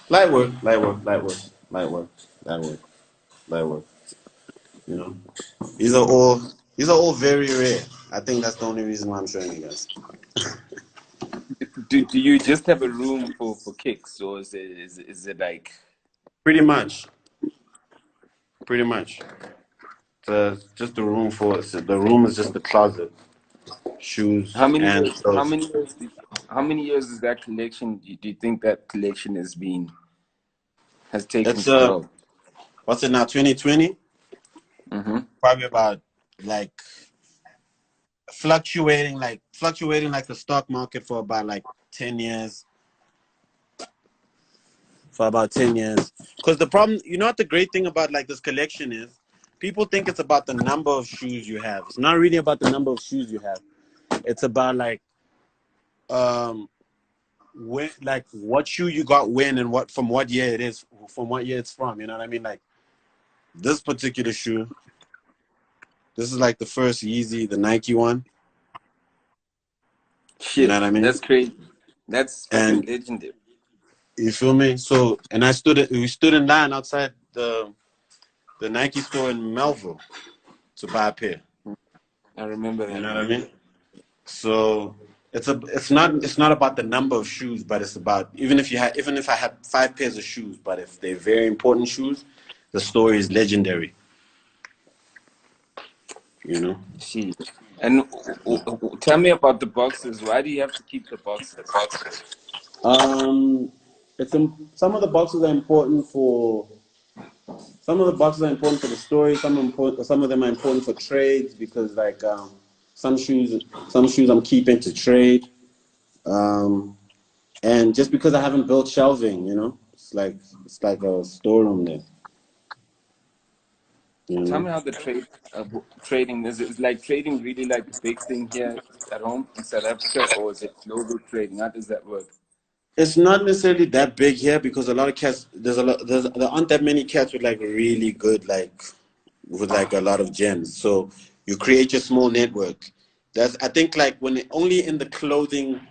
Light work. Light work. Light work. Light work. Light work. Light work. You know, these are all these are all very rare. I think that's the only reason why I'm showing you guys. do you just have a room for kicks or is it like Pretty much. Pretty much. Just the room the room is just the closet, shoes and how clothes. many years how many years is that collection do you think that collection has taken It's to grow? what's it now? 2020. Mm-hmm. Probably about like fluctuating like the stock market for about like 10 years. For about 10 years. Because the problem, what the great thing about like this collection is, people think it's about the number of shoes you have. It's not really about the number of shoes you have. It's about like when, like what shoe you got when and what from what year it is, from what year it's from. You know what I mean? Like this particular shoe, this is like the first Yeezy, the Nike one. You know Shit, what I mean? that's crazy. That's fucking And legendary. you feel me? So, and we stood in line outside the Nike store in Melville to buy a pair. I remember You that, know what I man. mean? So it's not about the number of shoes, but it's about even if I had 5 pairs of shoes, but if they're very important shoes, the story is legendary. You know. Shit. And tell me about the boxes. Why do you have to keep the boxes? Um, some of the boxes are important for the story. Some of them are important for trades because like some shoes some shoes I'm keeping to trade. Um, and just because I haven't built shelving, it's like a storeroom there. You Tell know, me how the trading is like trading really like a big thing here at home in South Africa, or is it global trading? How does that work? it's not necessarily that big here because a lot of cats. There aren't that many cats with like really good with like a lot of gems. So you create your small network. That's I think like when only in the clothing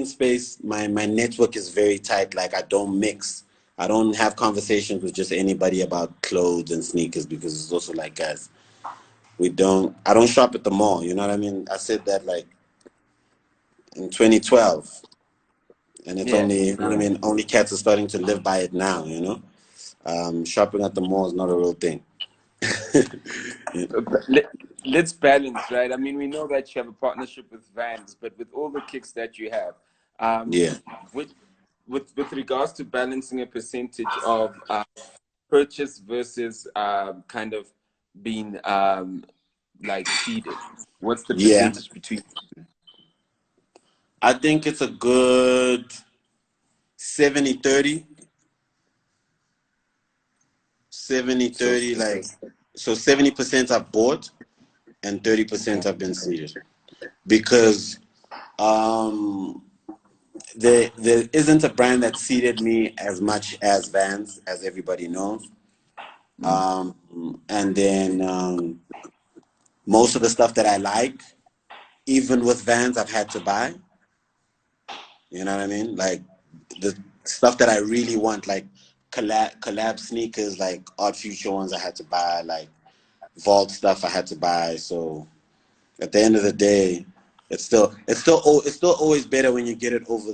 space, my network is very tight. Like I don't mix. I don't have conversations with just anybody about clothes and sneakers because it's also like guys, I don't shop at the mall. You know what I mean? I said that like in 2012, and it's Yeah, only, you know what I yeah. mean? Only cats are starting to live by it now. Shopping at the mall is not a real thing. But let's balance, right? I mean, we know that you have a partnership with Vans, but with all the kicks that you have, um, Yeah. with with regards to balancing a percentage of purchase versus kind of being like seeded, what's the Yeah. percentage between? I think it's a good 70-30. 70 So 30 like so 70% I've bought and 30% okay. I've been seated because um there isn't a brand that seated me as much as Vans, as everybody knows. Mm. And then most of the stuff that I like, even with Vans, I've had to buy. You know what I mean? Like the stuff that I really want, like collab sneakers, like Odd Future ones, I had to buy. Like Vault stuff, I had to buy. So at the end of the day, it's still always better when you get it over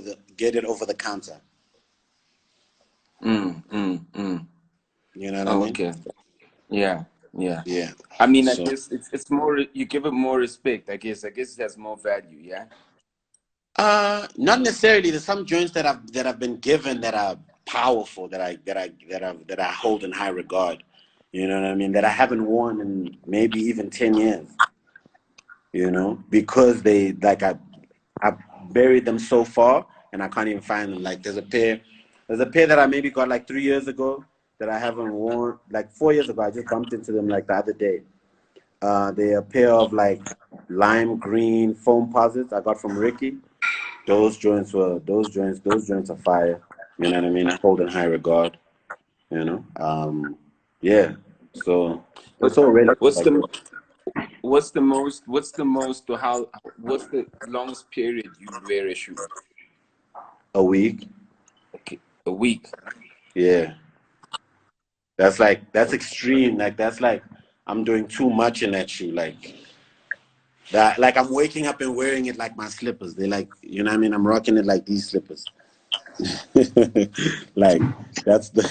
the counter. Mm, mm, mm. You know what I Oh, mean? okay. Yeah, yeah. Yeah. I mean, I So guess it's more you give it more respect. I guess it has more value. Yeah. not necessarily. There's some joints that I've been given that are powerful that I hold in high regard. You know what I mean? That I haven't worn in maybe even 10 years. Because they like I buried them so far and I can't even find them. Like there's a pair that I maybe got like 3 years ago that I haven't worn. Like 4 years ago, I just bumped into them like the other day. They're a pair of like lime green foam posits I got from Ricky. Those joints are fire. You know what I mean? I hold in high regard. You know. Yeah. So What it's all relative, what's I guess. the most or how what's the longest period you wear a shoe? A week. Okay, a week. Yeah. That's extreme. Like that's like I'm doing too much in that shoe. Like that. Like I'm waking up and wearing it like my slippers. They like, you know what I mean? I'm rocking it like these slippers. Like that's the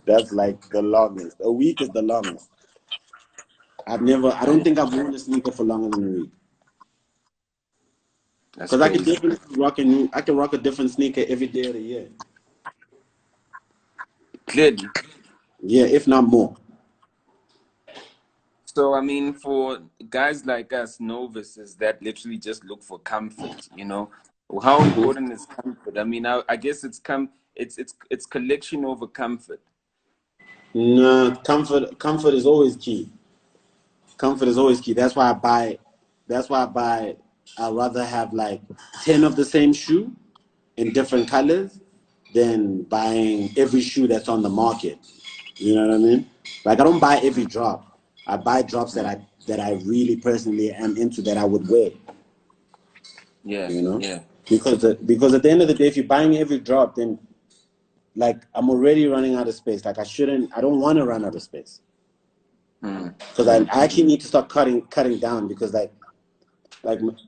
that's like the longest. A week is the longest. I don't I, think I've worn a sneaker for longer than a week. that's Because crazy. I can rock a different sneaker every day of the year. Clearly. Yeah, if not more. So I mean, for guys like us, novices that literally just look for comfort, how important is comfort? I mean, I guess it's collection over comfort. No, comfort is always key. Comfort is always key. That's why I buy. That's why I'd rather have like 10 of the same shoe in different colors than buying every shoe that's on the market. You know what I mean? Like I don't buy every drop. I buy drops Mm. that I really personally am into that I would wear. Yeah, You know, yeah. because at the end of the day, if you're buying every drop, then like I'm already running out of space. Like I don't want to run out of space Mm, because mm, I actually need to start cutting down because like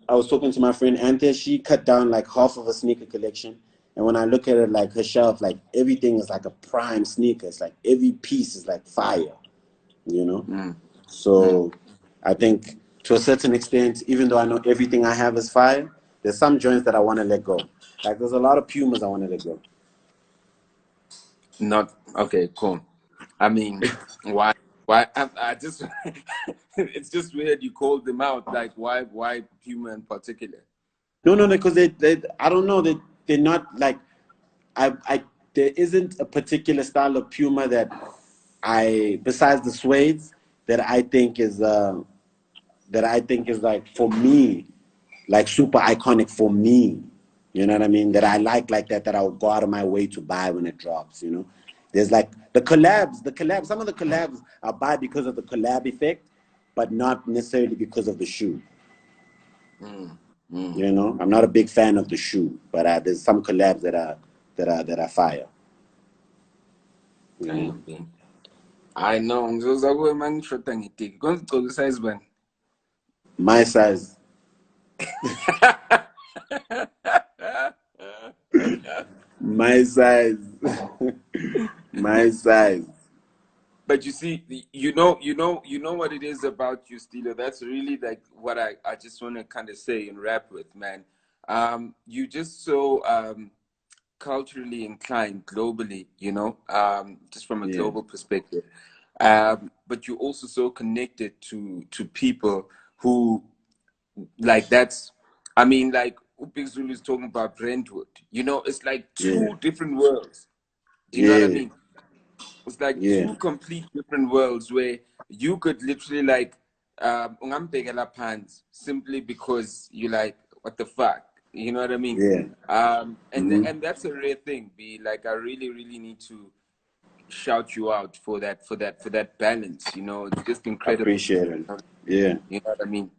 I was talking to my friend Anthea, she cut down like half of a sneaker collection. And when I look at it, like her shelf, like everything is like a prime sneaker. It's like every piece is like fire, you know? mm, mm. So I think to a certain extent, even though I know everything I have is fire, there's some joints that I want to let go. Like there's a lot of Pumas I want to let go. Not okay, cool. I mean, why? Why? I just, it's just weird you called them out. Like, why Puma in particular? No, because I don't know, they're not like, I, there isn't a particular style of Puma that besides the suedes, that I think is like for me, like super iconic for me. You know what I mean? That I like that I would go out of my way to buy when it drops. You know, there's like the collabs. Some of the collabs I buy because of the collab effect, but not necessarily because of the shoe. Mm, mm. You know, I'm not a big fan of the shoe, but there's some collabs that are fire. You know, Damn, man. I know. Ngizozakuwe mangishoda ngitiki. Konke size bani? my size, my size, my size. But you see, you know what it is about you, Stilo. That's really like what I just want to kind of say and wrap with, man. You just so culturally inclined globally, just from a Yeah, global perspective. But you're also so connected to people who like that's. I mean, like Upik Zulu is talking about Brentwood. It's like yeah, two different worlds. Do you know what I yeah, mean? It's like yeah, two complete different worlds where you could literally like ungambhekela phansi simply because you like what the fuck, you know what I mean? yeah. And that's a rare thing. Be like I really really need to shout you out for that balance. It's just incredible. Appreciate it. Yeah, You know what I mean?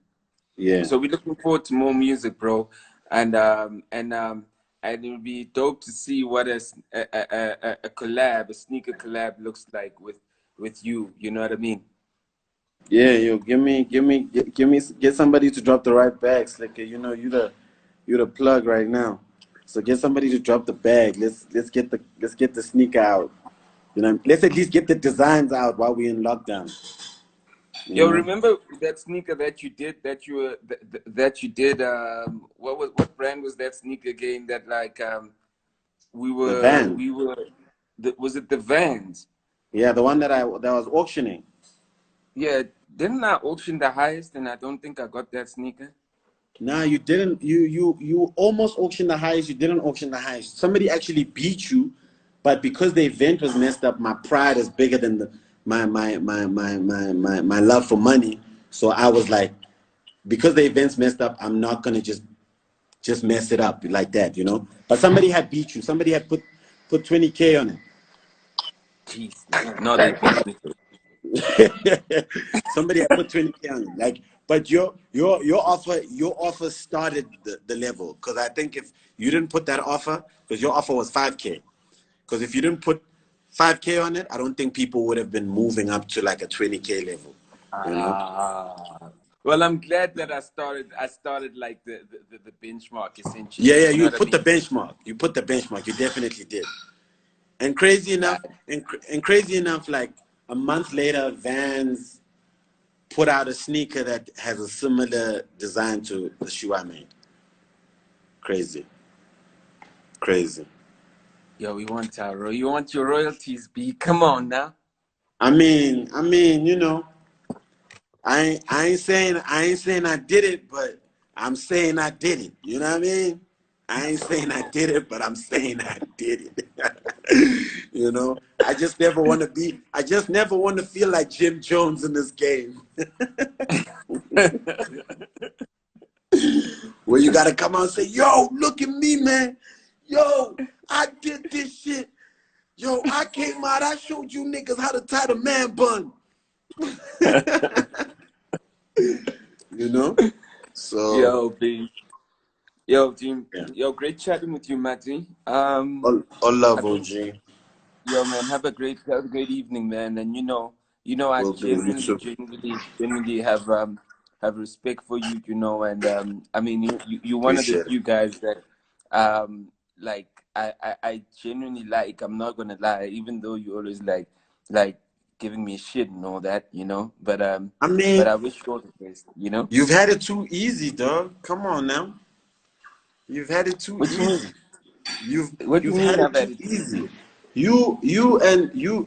yeah, So we're looking forward to more music, bro, and it would be dope to see what a collab, a sneaker collab, looks like with you. You know what I mean? yeah. Yo, get somebody to drop the right bags. Like you the plug right now. So get somebody to drop the bag. Let's get the sneaker out. You know, let's at least get the designs out while we're in lockdown. You Yo, know, remember that sneaker that you did that you did? What brand was that sneaker again? That like we the were van. we were was it the Vans? Yeah, the one that was auctioning. Yeah, didn't I auction the highest? And I don't think I got that sneaker. Nah, you didn't. You almost auctioned the highest. You didn't auction the highest. Somebody actually beat you, but because the event was messed up, my pride is bigger than my love for money. So I was like, because the event's messed up, I'm not gonna just mess it up like that, you know. But somebody had beat you. Somebody had put 20K on Jeez, no, they beat me. it. Somebody had put 20K on it. Like, but your offer started the level, because I think if you didn't put that offer, because your offer was 5K, because if you didn't put 5K on it, I don't think people would have been moving up to like a 20K level, you know. Ah, well, I'm glad that I started like the benchmark Yeah, essentially. yeah, You know you what I put mean? the benchmark. You put the benchmark. You definitely did. And crazy Uh, enough, and crazy enough, like a month later, Vans put out a sneaker that has a similar design to the shoe I made. Crazy, crazy. Yo, we want you want your royalties, B. Come on now. I ain't saying I did it, but I'm saying I did it. You know what I mean? I ain't saying I did it, but I'm saying I did it. You know, I just never want to feel like Jim Jones in this game. Where you gotta come out and say, yo, look at me, man. Yo, I did this shit. Yo, I came out, I showed you niggas how to tie the man bun. You know? So Yo, B. Yo, Jim. yeah. Yo, great chatting with you, Matty. All I love, think, OG. yo, man, have a great evening, man. And I Will do. You genuinely, too. genuinely have respect for you, and I mean, you're one of the Appreciate it. few guys that, like I genuinely like. I'm not gonna lie, even though you always like giving me shit and all that, I but mean, I wish you all the best. you've had it too easy, dog. Come on now. You've had it too What you mean? easy. You've What do you've you mean had I've it too had it too easy? easy.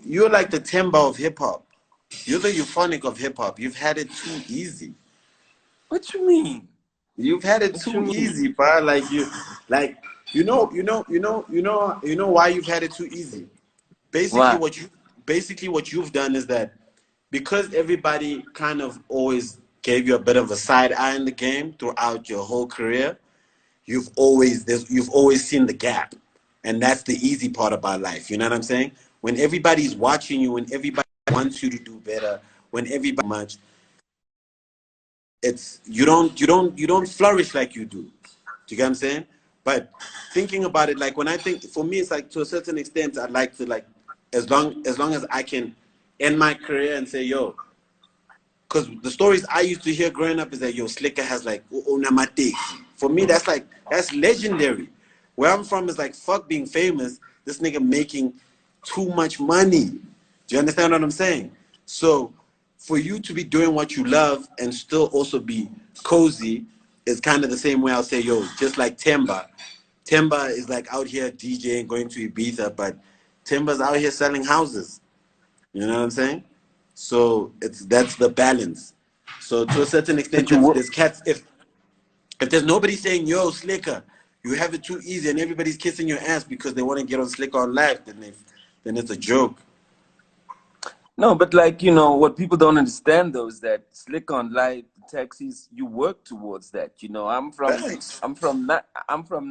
You're like the Timber of hip hop. You're the euphonic of hip hop. You've had it too easy. What you mean? You've had it What you too mean? easy, bro. Like you know why you've had it too easy. Basically, Why? what you've done is that because everybody kind of always gave you a bit of a side eye in the game throughout your whole career, you've always seen the gap, and that's the easy part about life. You know what I'm saying? When everybody's watching you, when everybody wants you to do better, when everybody much, it's you don't flourish like you do. Do you get what I'm saying? But thinking about it, like when I think, for me, it's like to a certain extent, I'd like to like, as long as I can end my career and say, yo, because the stories I used to hear growing up is that yo, Slicker has like Unamate. For me, that's legendary. Where I'm from is like fuck being famous. This nigga making too much money. Do you understand what I'm saying? So for you to be doing what you love and still also be cozy is kind of the same way I'll say, yo, just like Temba. Temba is like out here DJing, going to Ibiza, but Temba's out here selling houses. You know what I'm saying? So that's the balance. So to a certain extent, But you work. there's cats. If there's nobody saying yo Slicker, you have it too easy, and everybody's kissing your ass because they want to get on Slicker on live, then it's a joke. No, but what people don't understand though is that Slick on Live taxis, you work towards that. Thanks. I'm from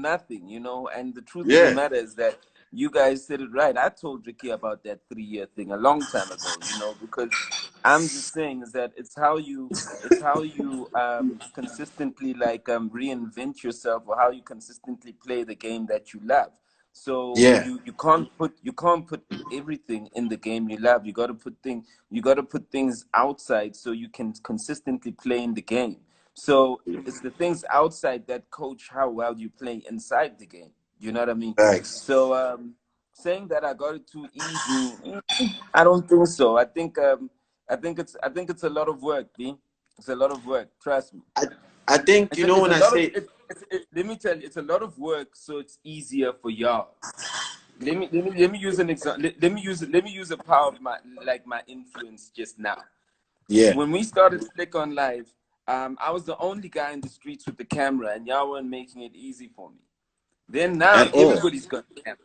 nothing, and the truth of the Yeah. matter is that you guys said it right. I told Ricky about that 3 year thing a long time ago, because I'm just saying is that it's how you consistently reinvent yourself, or how you consistently play the game that you love. So Yeah. you can't put everything in the game you love. You got to put things outside so you can consistently play in the game. So it's the things outside that coach how well you play inside the game. You know what I mean? Thanks. So saying that I got it too easy, I don't think so. I think it's a lot of work, B. It's a lot of work. Trust me. I I think It's you a, know it's when a I lot of say let me tell you, it's a lot of work, so it's easier for y'all. Let me use an example. Let me use a power of my influence just now. yeah When we started Slick on Live, I was the only guy in the streets with the camera, and y'all weren't making it easy for me. Then now at all. everybody's got a camera.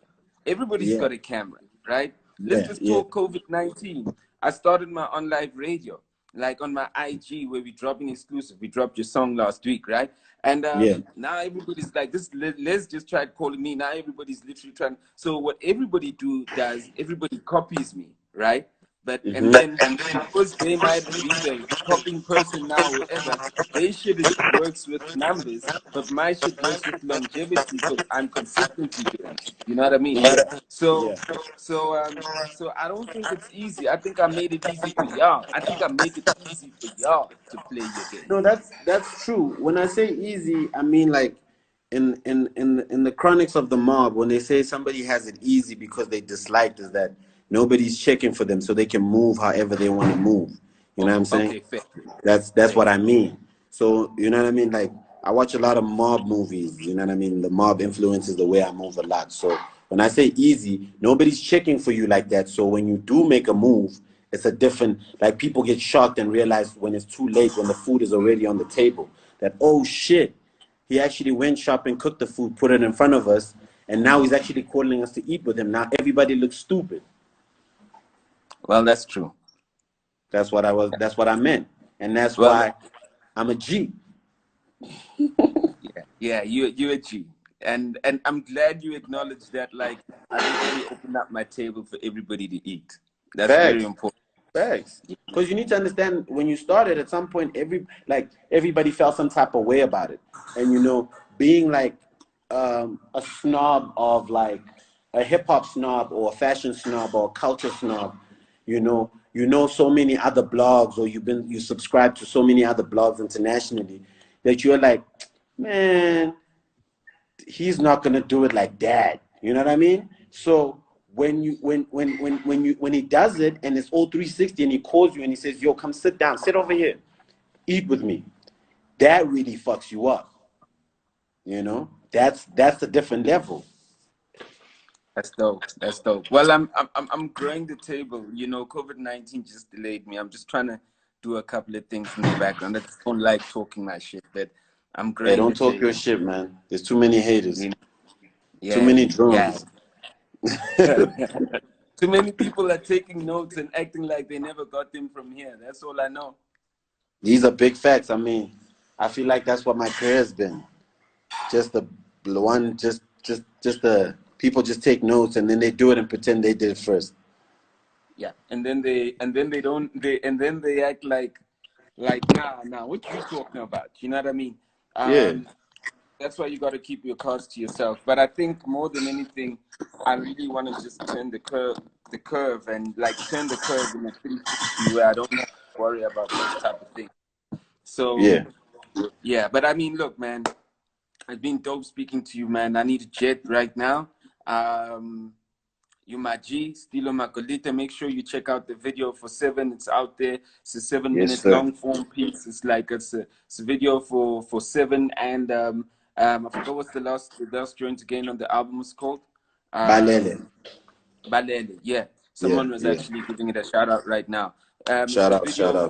Everybody's Yeah. got a camera, right? Let's Yeah. just Yeah. talk COVID-19. I started my on live radio, like on my IG, where we dropping exclusive. We dropped your song last week, right? And Yeah. now everybody's like, this. Let's just try calling me. Now everybody's literally trying. So what everybody does, everybody copies me, right? But and Hmm. then because they might be the copying person now, whatever, they shit works with numbers, but my shit works with longevity because I'm consistently doing it. You know what I mean? Yeah. So, Yeah. so I don't think it's easy. I think I made it easy for y'all. I think I make it easy for y'all to play your game. No, that's true. When I say easy, I mean like in the chronics of the mob, when they say somebody has it easy because they disliked, is that nobody's checking for them, so they can move however they want to move. You know what I'm saying? Okay, fair, That's fair. what I mean. So you know what I mean? Like I watch a lot of mob movies. You know what I mean? The mob influences the way I move a lot. So when I say easy, nobody's checking for you like that. So when you do make a move, it's a different. Like people get shocked and realize when it's too late, when the food is already on the table, that oh shit, he actually went shopping, cooked the food, put it in front of us, and now he's actually calling us to eat with him. Now everybody looks stupid. Well, that's true. That's what I was. That's what I meant, and that's Well, why I'm a G. Yeah, you a G. And I'm glad you acknowledged that, like, I literally opened up my table for everybody to eat. That's very Facts. important. Facts. Because you need to understand when you started, at some point, everybody felt some type of way about it, and being like a snob of like a hip hop snob or a fashion snob or a culture snob, so many other blogs, or you subscribe to so many other blogs internationally, that you're like, man, he's not gonna do it like that. You know what I mean? So when he does it and it's all 360 and he calls you and he says, "Yo, come sit down, sit over here, eat with me," that really fucks you up. That's a different level. That's dope. That's dope. Well, I'm growing the table. COVID-19 just delayed me. I'm just trying to do a couple of things in the background. I just don't like talking my shit, but I'm Hey, growing don't the talk your table. shit, man. There's too many haters, You know? too Yeah, many yeah. drones. Too many people are taking notes and acting like they never got them from here. That's all I know. These are big facts. I mean, I feel like that's what my career has been. Just the one, just the people just take notes and then they do it and pretend they did it first. Yeah, and then they don't they and then they act like nah, what you talking about? You know what I mean? Yeah, Um, that's why you got to keep your cards to yourself. But I think more than anything, I really want to just turn the curve, and like turn the curve in a 360 where I don't have to worry about those type of things. So yeah. yeah, but I mean, look, man, it's been dope speaking to you, man. I need a jet right now. Um, you my G, Stilo Magolide. Make sure you check out the video for 7. It's out there. It's a seven Yes, minute sir. long form piece. It's a video for 7, and I forgot what's the last joint again on the album was called. Balele. Um Balele, yeah. Yeah, Someone was yeah. actually giving it a shout out right now. It's Shout the out, shout video out.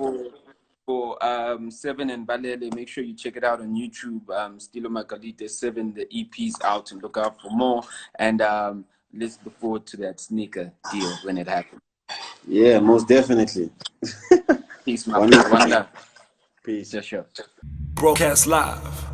for 7 and Balele. Make sure you check it out on YouTube. Stilo Magolide 7. The EP's out, and look out for more. And let's look forward to that sneaker deal when it happens. Yeah, most definitely. Peace, my One brother. love, One man. love. Peace. Sure, sure. Broadcast live